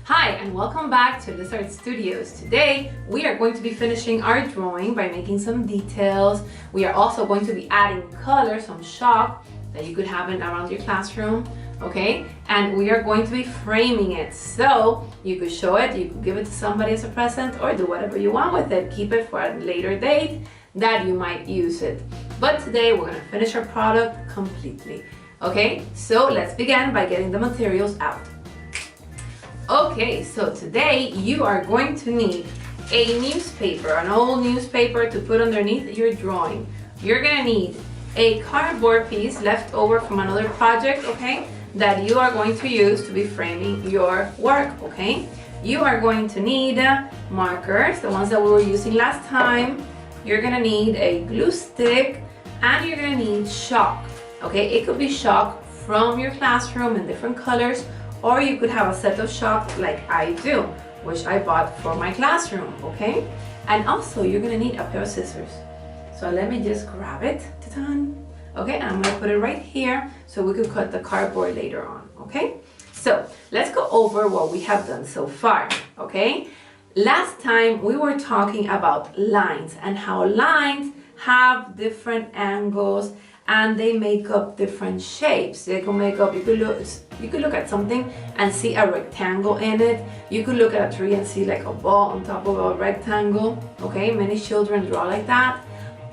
Hi and welcome back to Lizard Studios. Today we are going to be finishing our drawing by making some details. We are also going to be adding color, some chalk that you could have in around your classroom, okay? And we are going to be framing it. So you could show it, you could give it to somebody as a present or do whatever you want with it. Keep it for a later date that you might use it. But today we're gonna finish our product completely. Okay, so let's begin by getting the materials out. Okay, so today you are going to need a newspaper, an old newspaper to put underneath your drawing. You're gonna need a cardboard piece left over from another project, okay, that you are going to use to be framing your work, okay? You are going to need markers, the ones that we were using last time. You're gonna need a glue stick, and you're gonna need chalk, okay? It could be chalk from your classroom in different colors, or you could have a set of chalk like I do, which I bought for my classroom, okay? And also you're gonna need a pair of scissors. So let me just grab it, ta-tan. Okay, and I'm gonna put it right here so we could cut the cardboard later on, okay? So let's go over what we have done so far, okay? Last time we were talking about lines and how lines have different angles and they make up different shapes. They can make up, you could look at something and see a rectangle in it. You could look at a tree and see like a ball on top of a rectangle. Okay, many children draw like that.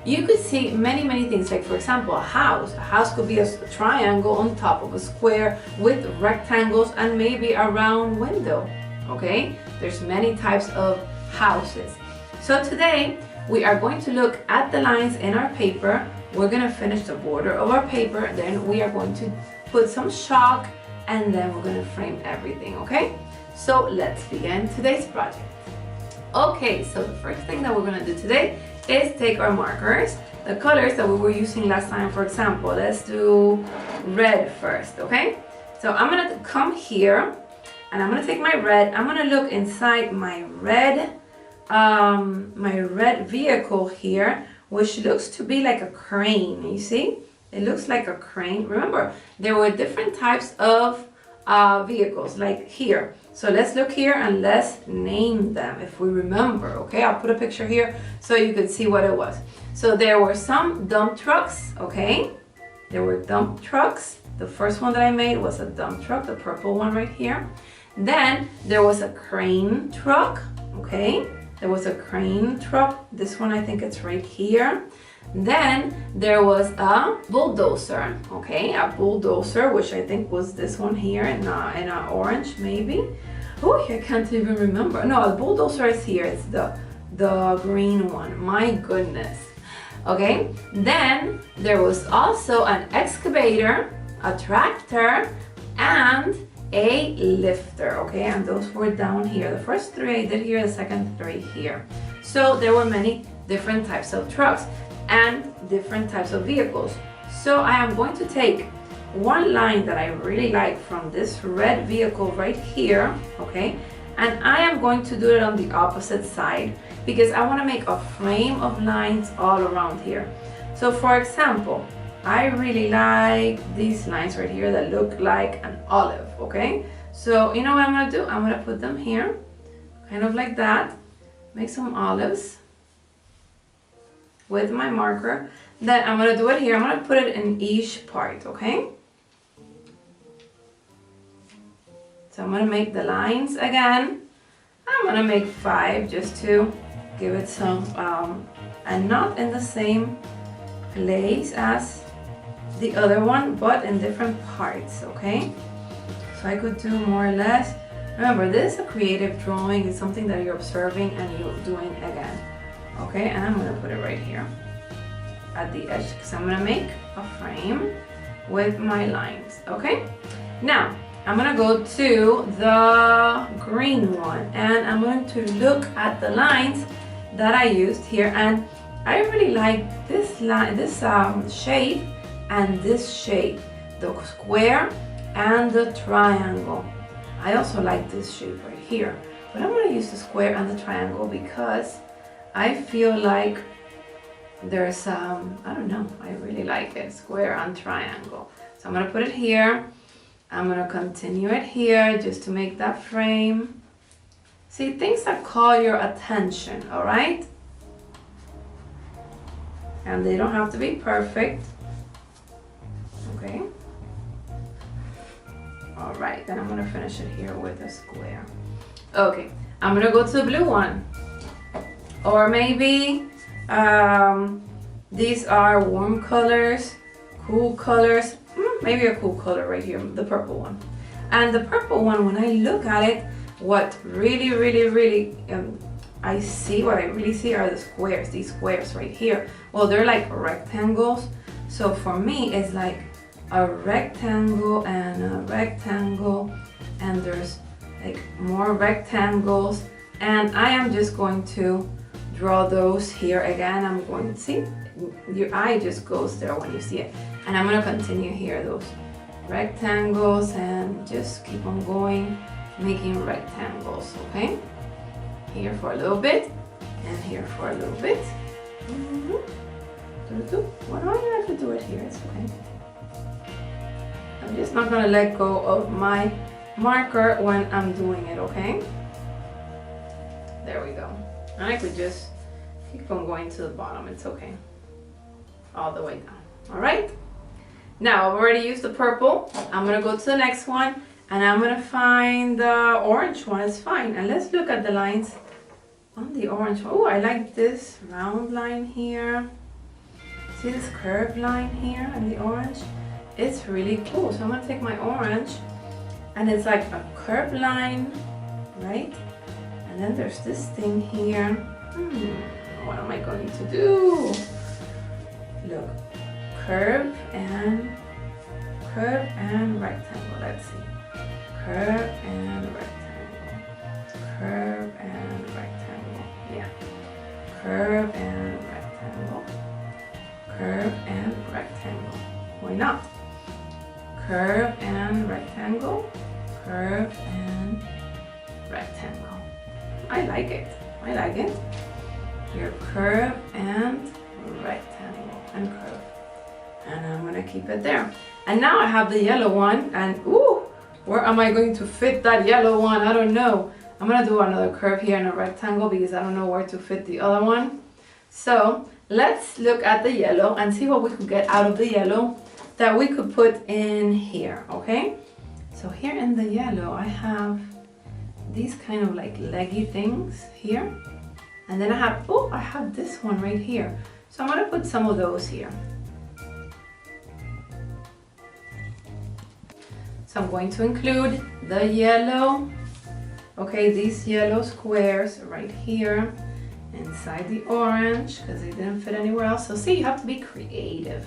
You could see many things, like for example, a house. A house could be a triangle on top of a square with rectangles and maybe a round window. Okay, there's many types of houses. So today we are going to look at the lines in our paper. We're gonna finish the border of our paper, then we are going to put some chalk, and then we're gonna frame everything, okay? So let's begin today's project. Okay, so the first thing that we're gonna do today is take our markers, the colors that we were using last time. For example, let's do red first, okay? So I'm gonna come here, and I'm gonna take my red, I'm gonna look inside my red vehicle here, which looks to be like a crane. You see, it looks like a crane. Remember, there were different types of vehicles, like here. So let's look here and let's name them if we remember. Okay, I'll put a picture here so you could see what it was. So there were some dump trucks. Okay, there were dump trucks. The first one that I made was a dump truck, the purple one right here. Then there was a crane truck. Okay, there was a crane truck. This one, I think it's right here. Then there was a bulldozer. Okay, a bulldozer, which I think was this one here in a orange maybe. Oh, I can't even remember. No, a bulldozer is here. It's the green one. My goodness. Okay, then there was also an excavator, a tractor, and a lifter. Okay, and those were down here. The first three I did here, the second three here. So there were many different types of trucks and different types of vehicles. So I am going to take one line that I really like from this red vehicle right here, okay, and I am going to do it on the opposite side because I want to make a frame of lines all around here. So for example, I really like these lines right here that look like an olive, okay? So you know what I'm gonna do? I'm gonna put them here, kind of like that, make some olives with my marker. Then I'm gonna do it here. I'm gonna put it in each part, okay? So I'm gonna make the lines again. I'm gonna make 5 just to give it some, and not in the same place as the other one, but in different parts, okay? So I could do more or less. Remember, this is a creative drawing. It's something that you're observing and you're doing again, okay? And I'm gonna put it right here at the edge because I'm gonna make a frame with my lines, okay? Now, I'm gonna go to the green one and I'm going to look at the lines that I used here, and I really like this line, this shape, and this shape, the square and the triangle. I also like this shape right here, but I'm going to use the square and the triangle because I feel like there's I don't know, I really like it, square and triangle. So I'm going to put it here. I'm going to continue it here just to make that frame. See, things that call your attention, all right? And they don't have to be perfect. Okay. All right, then I'm gonna finish it here with a square. Okay, I'm gonna go to the blue one. Or maybe these are warm colors, cool colors. Maybe a cool color right here, the purple one. And the purple one, when I look at it, what really I see, what I really see are the squares, these squares right here. Well, they're like rectangles. So for me, it's like a rectangle and a rectangle, and there's like more rectangles. And I am just going to draw those here again. I'm going to see, your eye just goes there when you see it. And I'm gonna continue here, those rectangles, and just keep on going, making rectangles, okay? Here for a little bit, and here for a little bit. Why do I have to do it here? It's okay. I'm just not gonna let go of my marker when I'm doing it, okay? There we go. And I could just keep on going to the bottom, it's okay. All the way down, all right? Now, I've already used the purple. I'm gonna go to the next one, and I'm gonna find the orange one. It's fine. And let's look at the lines on the orange one. Oh, I like this round line here. See this curved line here and the orange? It's really cool. So I'm gonna take my orange, and it's like a curved line, right? And then there's this thing here. What am I going to do? Look. Curve and rectangle. Let's see. Curve and rectangle. Curve and rectangle. Yeah. Curve and rectangle. Curve and rectangle. Why not? Curve and rectangle. Curve and rectangle. I like it. I like it. Here, curve and rectangle and curve. And I'm gonna keep it there. And now I have the yellow one, and ooh, where am I going to fit that yellow one? I don't know. I'm gonna do another curve here in a rectangle because I don't know where to fit the other one. So let's look at the yellow and see what we could get out of the yellow that we could put in here, okay? So here in the yellow, I have these kind of like leggy things here. And then I have this one right here. So I'm gonna put some of those here. So I'm going to include the yellow, okay, these yellow squares right here inside the orange because they didn't fit anywhere else. So see, you have to be creative.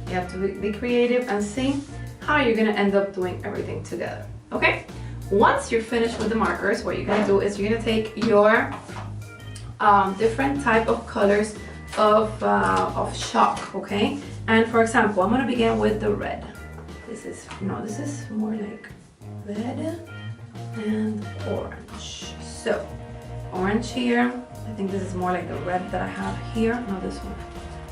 You have to be creative and see how you're gonna end up doing everything together, okay? Once you're finished with the markers, what you're gonna do is you're gonna take your different type of colors of chalk, okay? And for example, I'm gonna begin with the red. This is more like red and orange. So orange here. I think this is more like the red that I have here. No, this one.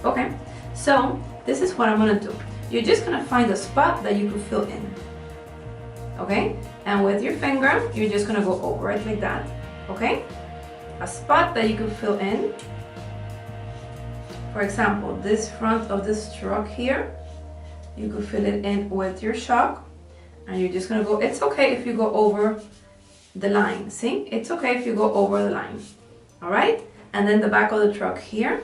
Okay, so this is what I'm gonna do. You're just gonna find a spot that you can fill in. Okay, and with your finger, you're just gonna go over it like that. Okay, a spot that you can fill in. For example, this front of this truck here, you could fill it in with your chalk, and you're just gonna go. It's okay if you go over the line. See, it's okay if you go over the line. All right, and then the back of the truck here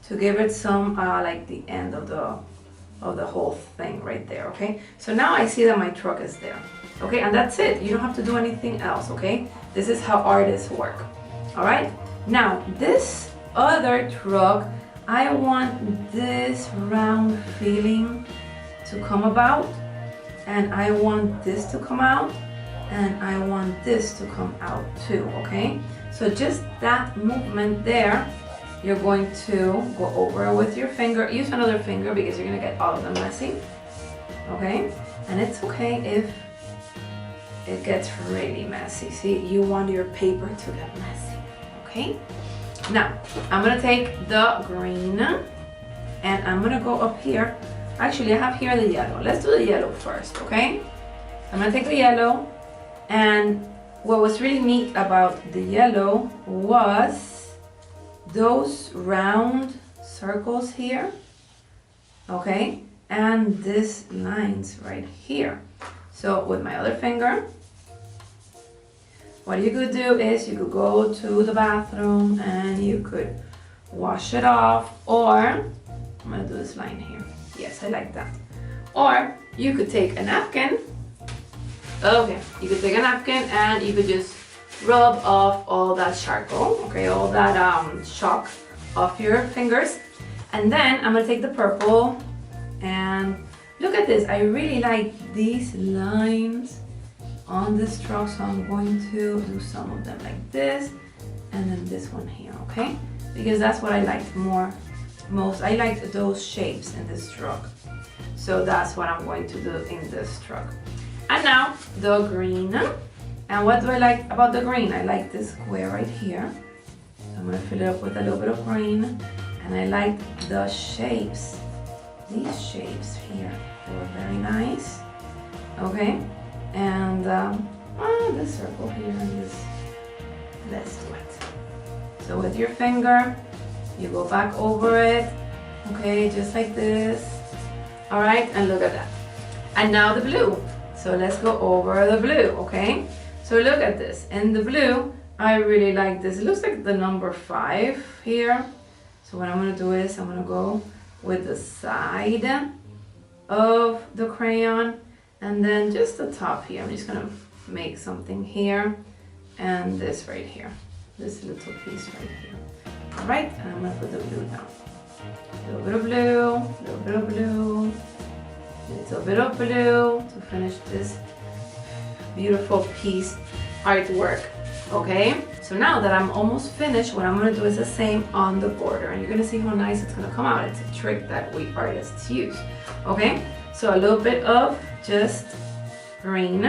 to give it some like the end of the whole thing right there. Okay, so now I see that my truck is there. Okay, and that's it. You don't have to do anything else. Okay, this is how artists work. All right, now this other truck, I want this round feeling to come about, and I want this to come out, and I want this to come out too, okay? So just that movement there, you're going to go over with your finger. Use another finger because you're gonna get all of them messy, okay? And it's okay if it gets really messy. See, you want your paper to get messy, okay? Now, I'm gonna take the green and I'm gonna go up here. Actually, I have here the yellow. Let's do the yellow first, okay? I'm gonna take the yellow and what was really neat about the yellow was those round circles here, okay, and this lines right here. So with my other finger, what you could do is you could go to the bathroom and you could wash it off, or I'm gonna do this line here. Yes, I like that. Or you could take a napkin. Okay, you could take a napkin and you could just rub off all that charcoal, okay, all that chalk off your fingers. And then I'm gonna take the purple and look at this. I really like these lines on this truck, so I'm going to do some of them like this, and then this one here, okay? Because that's what I liked most. I liked those shapes in this truck. So that's what I'm going to do in this truck. And now the green. And what do I like about the green? I like this square right here. So I'm gonna fill it up with a little bit of green. And I like the shapes. These shapes here, they were very nice. Okay, and this circle here is, let's do it. So with your finger, you go back over it, okay, just like this. All right, and look at that. And now the blue. So let's go over the blue, okay? So look at this. In the blue, I really like this. It looks like the number 5 here. So what I'm gonna do is I'm gonna go with the side of the crayon and then just the top here. I'm just gonna make something here and this right here. This little piece right here. All right, and I'm gonna put the blue down. A little bit of blue, a little bit of blue, a little bit of blue to finish this beautiful piece artwork. Okay, so now that I'm almost finished, what I'm gonna do is the same on the border, and you're gonna see how nice it's gonna come out. It's a trick that we artists use. Okay, so a little bit of just green.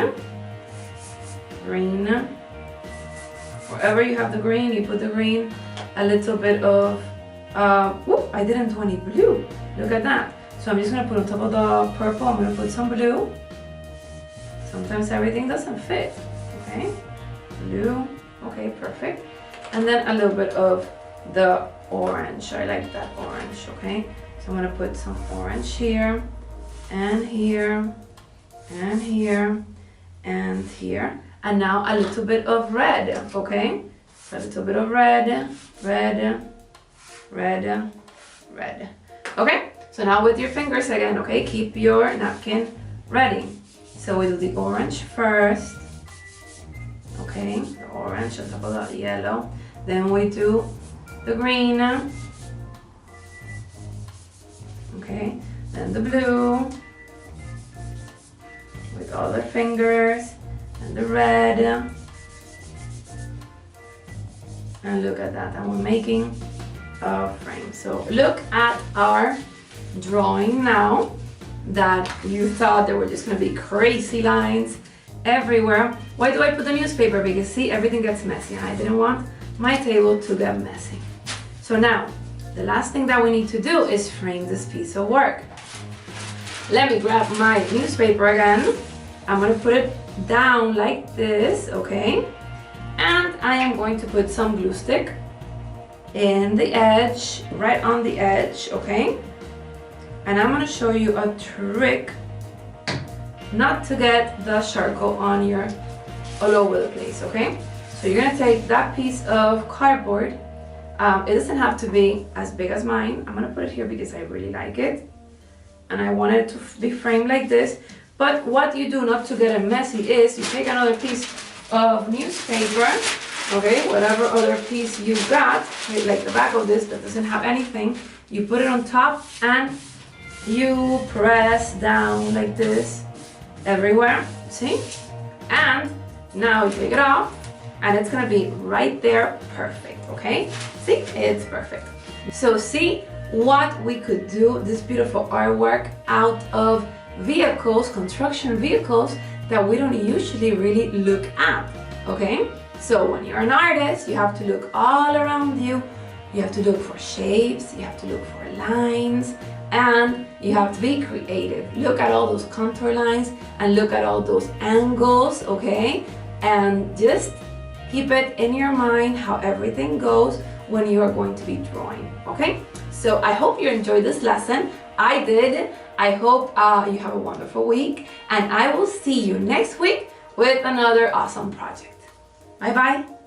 Wherever you have the green, you put the green. A little bit of whoop, I didn't do any blue. Look at that. So I'm just gonna put on top of the purple, I'm gonna put some blue. Sometimes everything doesn't fit, okay? Blue, okay, perfect. And then a little bit of the orange. I like that orange, okay? So I'm gonna put some orange here, and here, and here, and here. And now a little bit of red, okay? So a little bit of red, red, red, red. Okay, so now with your fingers again, okay? Keep your napkin ready. So we do the orange first, okay? The orange on top of the yellow. Then we do the green, okay? Then the blue with all the fingers, and the red. And look at that, and we're making a frame. So look at our drawing now that you thought there were just gonna be crazy lines everywhere. Why do I put the newspaper? Because see, everything gets messy and I didn't want my table to get messy. So now, the last thing that we need to do is frame this piece of work. Let me grab my newspaper again. I'm gonna put it down like this, okay? And I am going to put some glue stick in the edge, right on the edge, okay? And I'm gonna show you a trick not to get the charcoal on your all over the place, okay? So you're gonna take that piece of cardboard. It doesn't have to be as big as mine. I'm gonna put it here because I really like it. And I want it to be framed like this. But what you do not to get it messy is you take another piece of newspaper, okay, whatever other piece you got, okay, like the back of this that doesn't have anything, you put it on top and you press down like this everywhere, see? And now you take it off and it's gonna be right there, perfect, okay? See, it's perfect. So see what we could do, this beautiful artwork out of vehicles, construction vehicles that we don't usually really look at, okay? So when you're an artist, you have to look all around you. You have to look for shapes, you have to look for lines, and you have to be creative. Look at all those contour lines and look at all those angles, okay? and just keep it in your mind how everything goes when you are going to be drawing, okay? So I hope you enjoyed this lesson. I did. I hope you have a wonderful week, and I will see you next week with another awesome project. Bye bye.